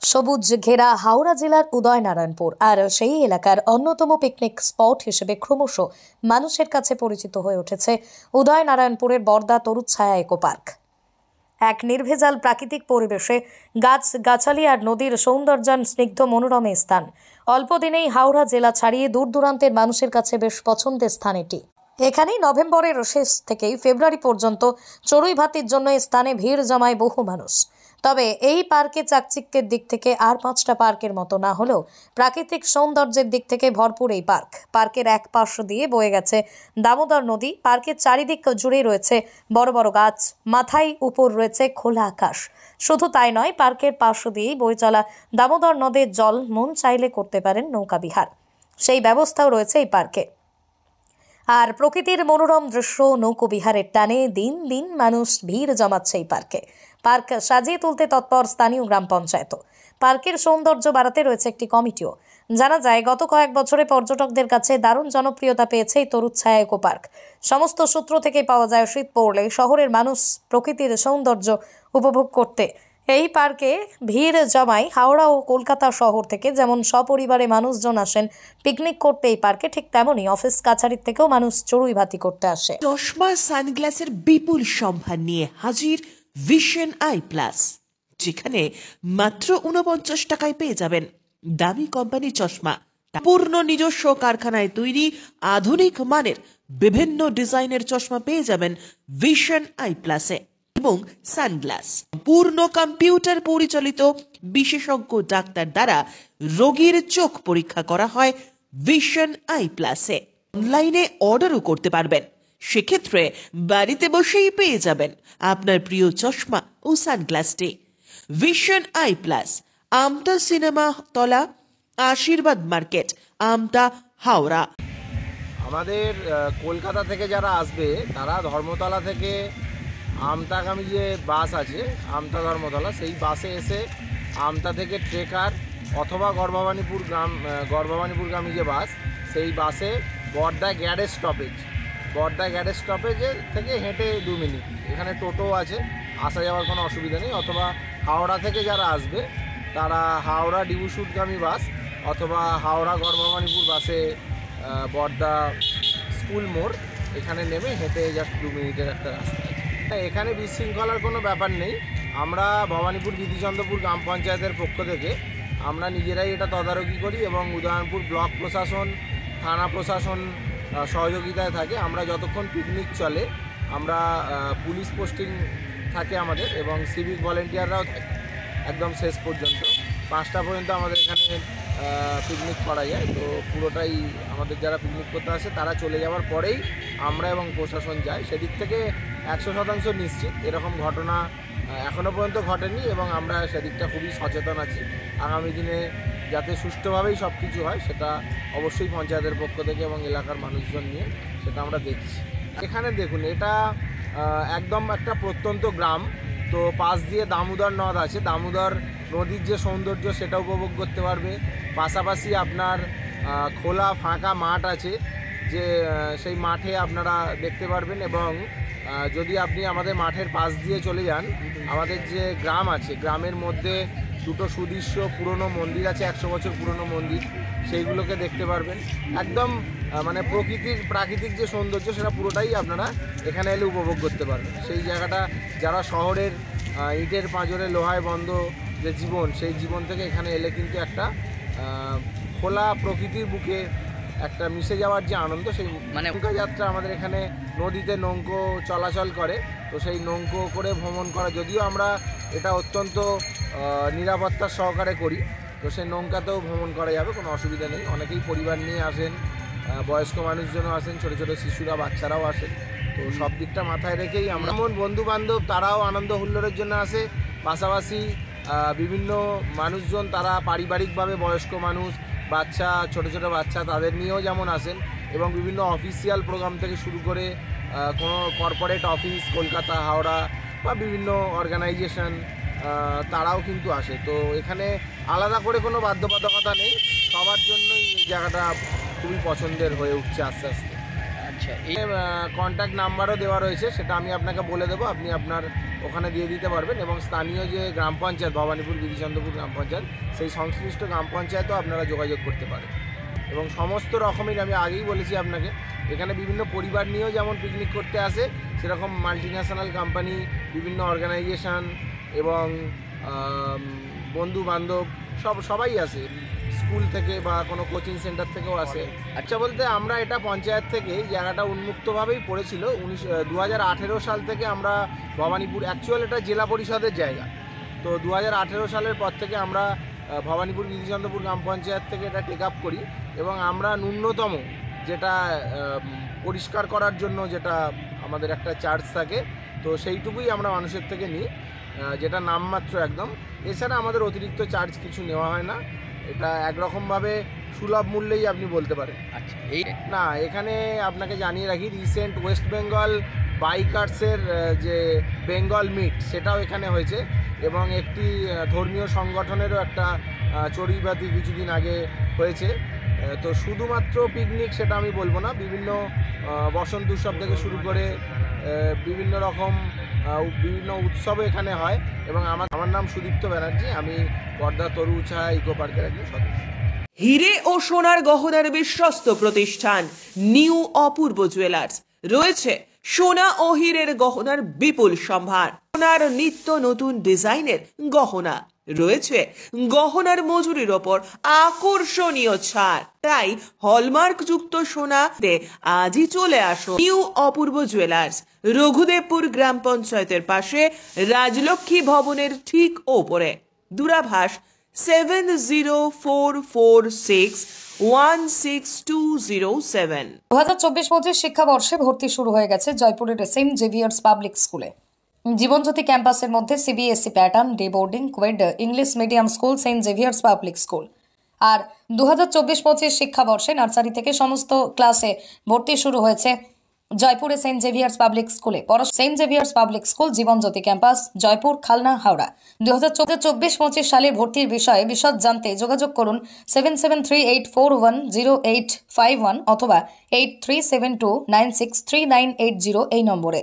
সবুজ ঘেরা হাওড়া জেলার উদয়নারায়ণপুর আর সেই এলাকার অন্যতম পিকনিক স্পট হিসেবে ক্রমশ মানুষের কাছে পরিচিত হয়ে উঠেছে উদয়নারায়ণপুরের বর্দা তরুচ্ছায়া ইকো পার্ক। এক নির্ভেজাল প্রাকৃতিক পরিবেশে গাছগাছালি আর নদীর সৌন্দর্যায়ন স্নিগ্ধ মনোরম স্থান। অল্প দিনেই হাওড়া জেলা ছাড়িয়ে দূর দূরান্তের মানুষের কাছে বেশ পছন্দের স্থান এটি। এখানেই নভেম্বরের শেষ থেকেই ফেব্রুয়ারি পর্যন্ত চড়ুই ভাতির জন্য স্থানে ভিড় জমায় বহু মানুষ। তবে এই পার্কে চাকচিক্যের দিক থেকে আর 5টা পার্কের মতো না হলেও প্রাকৃতিক সৌন্দর্যের দিক থেকে ভরপুর এই পার্ক। পার্কের এক পাশ দিয়ে বয়ে গেছে দামোদর নদী। পার্কের চারিদিক জুড়ে রয়েছে বড় বড় গাছ, মাথায় উপর রয়েছে খোলা আকাশ। শুধু তাই নয়, পার্কের পাশ দিয়েই বয়ে চলা দামোদর নদের জল মন চাইলে করতে পারেন নৌকা বিহার, সেই ব্যবস্থাও রয়েছে এই পার্কে। আর প্রকৃতির মনোরম দৃশ্য নৌকো বিহারের টানে দিন দিন মানুষ ভিড় জমাচ্ছে এই পার্কে। পার্ক সাজিয়ে তুলতে তৎপর স্থানীয় গ্রাম পঞ্চায়েত। পার্কের সৌন্দর্য বাড়াতে রয়েছে একটি কমিটিও। জানা যায়, গত কয়েক বছরে পর্যটকদের কাছে দারুণ জনপ্রিয়তা পেয়েছে এই তরুচ্ছায়া ইকো পার্ক। সমস্ত সূত্র থেকে পাওয়া যায়, শীত পড়লে শহরের মানুষ প্রকৃতির সৌন্দর্য উপভোগ করতে এই পার্কে ভিড় জমায় হাওড়া ও কলকাতা শহর থেকে। যেমন সপরিবারে মানুষজন আসেন পিকনিক করতে এই পার্কে, ঠিক তেমনই অফিস কাছারির থেকেও মানুষ চড়ুই ভাতি করতে আসে। চশমা সানগ্লাসের বিপুল সম্ভার নিয়ে হাজির ভিশন আই প্লাস, যেখানে মাত্র 49 টাকায় পেয়ে যাবেন দামি কোম্পানি চশমা। পূর্ণ নিজস্ব কারখানায় তৈরি আধুনিক মানের বিভিন্ন ডিজাইনের চশমা পেয়ে যাবেন ভিশন আই প্লাসে। এবং সানগ্লাস পূর্ণ কম্পিউটার পরিচালিত বিশেষজ্ঞ ডাক্তার দ্বারা রোগীর চোখ পরীক্ষা করা হয় ভিশন আই প্লাসে। অনলাইনে অর্ডারও করতে পারবেন, সেক্ষেত্রে বাড়িতে বসেই পেয়ে যাবেন আপনার প্রিয় চশমা ও সানগ্লাসটি। Vision eye plus, Amta cinema তলা, আশীর্বাদ মার্কেট, আমতা, হাওড়া। আমাদের কলকাতা থেকে যারা আসবে তারা ধর্মতলা থেকে আমতাগামী যে বাস আছে, আমতা ধর্মতলা, সেই বাসে এসে আমতা থেকে ট্রেকার অথবা গড়ভবানীপুরগামী যে বাস, সেই বাসে বর্দা গ্যারেজ স্টপেজে থেকে হেঁটে 2 মিনিট। এখানে টোটো আছে, আসা যাওয়ার কোনো অসুবিধা নেই। অথবা হাওড়া থেকে যারা আসবে তারা হাওড়া ডিবুসুটগামী বাস অথবা হাওড়া গড়ভবানীপুর বাসে বর্দা স্কুল মোড় এখানে নেমে হেঁটে জাস্ট 2 মিনিটের একটা রাস্তা আছে। এখানে বিশৃঙ্খলার কোনো ব্যাপার নেই। আমরা ভবানীপুর বিধিচন্দ্রপুর গ্রাম পঞ্চায়েতের পক্ষ থেকে আমরা নিজেরাই এটা তদারকি করি এবং উদয়নারায়ণপুর ব্লক প্রশাসন, থানা প্রশাসন সহযোগিতায় থাকে। আমরা যতক্ষণ পিকনিক চলে আমরা পুলিশ পোস্টিং থাকে আমাদের এবং সিভিক ভলেন্টিয়াররাও থাকে একদম শেষ পর্যন্ত। 5টা পর্যন্ত আমাদের এখানে পিকনিক করা যায়। তো পুরোটাই আমাদের যারা পিকনিক করতে আসে তারা চলে যাওয়ার পরেই আমরা এবং প্রশাসন যায়। সেদিক থেকে 100% নিশ্চিত এরকম ঘটনা এখনও পর্যন্ত ঘটেনি এবং আমরা সেদিকটা খুবই সচেতন আছি। আগামী দিনে যাতে সুষ্ঠুভাবেই সব কিছু হয় সেটা অবশ্যই পঞ্চায়েতের পক্ষ থেকে এবং এলাকার মানুষজন নিয়ে সেটা আমরা দেখছি। এখানে দেখুন, এটা একদম একটা প্রত্যন্ত গ্রাম, তো পাশ দিয়ে দামোদর নদ আছে। দামোদর নদীর যে সৌন্দর্য সেটা উপভোগ করতে পারবে। পাশাপাশি আপনার খোলা ফাঁকা মাঠ আছে, যে সেই মাঠে আপনারা দেখতে পারবেন। এবং যদি আপনি আমাদের মাঠের পাশ দিয়ে চলে যান, আমাদের যে গ্রাম আছে, গ্রামের মধ্যে 2টো সুদৃশ্য পুরনো মন্দির আছে, 100 বছর পুরনো মন্দির, সেইগুলোকে দেখতে পারবেন। একদম মানে প্রাকৃতিক যে সৌন্দর্য সেটা পুরোটাই আপনারা এখানে এলে উপভোগ করতে পারবেন। সেই জায়গাটা যারা শহরের ইটের পাঁজরে লোহায় বন্ধ যে জীবন, সেই জীবন থেকে এখানে এলে কিন্তু একটা খোলা প্রকৃতির বুকে একটা মিশে যাওয়ার যে আনন্দ, সেই নৌকা যাত্রা আমাদের এখানে নদীতে নৌকো চলাচল করে। তো সেই নৌকো করে ভ্রমণ করা, যদিও আমরা এটা অত্যন্ত নিরাপত্তার সহকারে করি, তো সেই নৌকাতেও ভ্রমণ করা যাবে, কোনো অসুবিধা নেই। অনেকেই পরিবার নিয়ে আসেন, বয়স্ক মানুষজনও আসেন, ছোটো ছোটো শিশুরা, বাচ্চারাও আসেন। তো সব দিকটা মাথায় রেখেই আমরা বন্ধু বান্ধব তারাও আনন্দ হুল্লোড়ের জন্য আসে। পাশাপাশি বিভিন্ন মানুষজন তারা পারিবারিকভাবে বয়স্ক মানুষ, বাচ্চা, ছোটো ছোটো বাচ্চা, তাদের নিয়েও যেমন আসেন। এবং বিভিন্ন অফিসিয়াল প্রোগ্রাম থেকে শুরু করে কোনো কর্পোরেট অফিস কলকাতা, হাওড়া বা বিভিন্ন অর্গানাইজেশন তারাও কিন্তু আসে। তো এখানে আলাদা করে কোনো বাধ্যবাধকতা নেই, সবার জন্যই এই জায়গাটা খুবই পছন্দের হয়ে উঠছে আস্তে আস্তে। আচ্ছা, এই কন্ট্যাক্ট নাম্বারও দেওয়া রয়েছে, সেটা আমি আপনাকে বলে দেবো। আপনি আপনার ওখানে দিয়ে দিতে পারবেন, এবং স্থানীয় যে গ্রাম পঞ্চায়েত ভবানীপুর বিধিচন্দ্রপুর গ্রাম পঞ্চায়েত, সেই সংশ্লিষ্ট গ্রাম পঞ্চায়েতও আপনারা যোগাযোগ করতে পারেন। এবং সমস্ত রকমের, আমি আগেই বলেছি আপনাকে, এখানে বিভিন্ন পরিবার নিয়েও যেমন পিকনিক করতে আসে, সেরকম মাল্টিন্যাশনাল কোম্পানি, বিভিন্ন অর্গানাইজেশন এবং বন্ধু বান্ধব সবাই আসে, স্কুল থেকে বা কোনো কোচিং সেন্টার থেকেও আসে। আচ্ছা, বলতে আমরা এটা পঞ্চায়েত থেকে জায়গাটা উন্মুক্তভাবেই পড়েছিল। 2018 সাল থেকে আমরা ভবানীপুর, অ্যাকচুয়াল এটা জেলা পরিষদের জায়গা, তো 2018 সালের পর থেকে আমরা ভবানীপুর বিধিচন্দ্রপুর গ্রাম পঞ্চায়েত থেকে এটা টেক আপ করি, এবং আমরা ন্যূনতম যেটা পরিষ্কার করার জন্য যেটা আমাদের একটা চার্জ থাকে, তো সেইটুকুই আমরা মানুষের থেকে নিই, যেটা নামমাত্র একদম। এছাড়া আমাদের অতিরিক্ত চার্জ কিছু নেওয়া হয় না, এটা একরকমভাবে সুলভ মূল্যেই আপনি বলতে পারেন। আচ্ছা, এই না, এখানে আপনাকে জানিয়ে রাখি, রিসেন্ট ওয়েস্ট বেঙ্গল বাইকার্সের যে বেঙ্গল মিট, সেটাও এখানে হয়েছে, এবং একটি ধর্মীয় সংগঠনেরও একটা চড়ুইবাতি কিছুদিন আগে হয়েছে। তো শুধুমাত্র পিকনিক সেটা আমি বলবো না, বিভিন্ন বসন্ত উৎসব থেকে শুরু করে বিভিন্ন রকম বিভিন্ন উৎসবও এখানে হয়। এবং আমার নাম সুদীপ্ত ব্যানার্জি, আমি পর্দা তরুছা ইকো পার্কের একজন সদস্য। হিরে ও সোনার গহনার বিশ্বস্ত প্রতিষ্ঠান নিউ অপূর্ব জুয়েলার্স রয়েছে সোনা ও হীরের গহনার বিপুল সম্ভার। সোনার নিত্য নতুন ডিজাইনের গহনা রয়েছে, গহনার মজুরির ওপর আকর্ষণীয় ছাড়। তাই হলমার্ক যুক্ত সোনাতে আজই চলে আসো নিউ অপূর্ব জুয়েলার্স, রঘুদেবপুর গ্রাম পঞ্চায়েতের পাশে, রাজলক্ষ্মী ভবনের ঠিক ওপরে। দূরাভাষ 7044616207। 2024-25 শিক্ষাবর্ষে ভর্তি শুরু হয়ে গেছে জয়পুরের সেন্ট জেভিয়ার্স পাবলিক স্কুলে। জীবনজ্যোতি ক্যাম্পাসের মধ্যে CBSE pattern, day boarding, co-ed, English medium school, Saint Xavier's public school. আর 2024-25 শিক্ষাবর্ষে নার্সারি থেকে সমস্ত ক্লাসে ভর্তি শুরু হয়েছে জয়পুরে সেন্ট জেভিয়ার্স পাবলিক স্কুলে। Saint Xavier's public School, Jibanjyoti campus, Jaipur, Khalna, Howrah. 2024-25 সালের ভর্তির বিষয়ে বিশদ জানতে যোগাযোগ করুন 7738410851 অথবা 8372963980 এই নম্বরে।